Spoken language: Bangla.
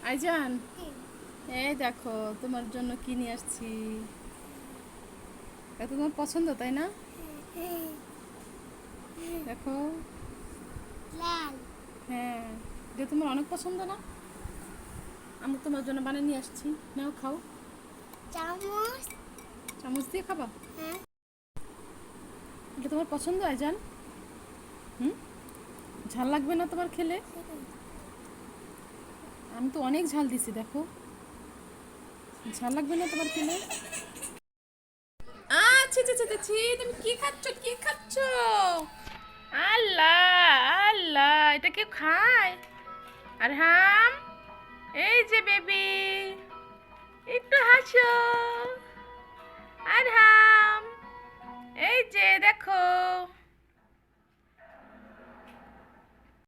আইজান, এই দেখো তোমার জন্য কি নিয়ে আসছি। এত তোমার পছন্দ তাই না? দেখো। লাল। হ্যাঁ, এটা তোমার অনেক পছন্দ না? আমি তোমার জন্য বানিয়ে নিয়ে আসছি, নাও খাও। চামচ। চামচ দিয়ে খাবা? হ্যাঁ। এটা তোমার পছন্দ আইজান? হুম, ঝাল লাগবে না তোমার খেলে? আমি তো অনেক ঝাল দিছি, দেখো। ঝাল লাগবে না তোমার খেলে? আচ্ছা আচ্ছা আচ্ছা, তুমি কি খাচ্ছ, কি খাচ্ছ? আল্লাহ, আল্লাহ, এটা কেউ খায়? আর হাম, এই যে বেবি, একটু হাসো। আর হাম, এই যে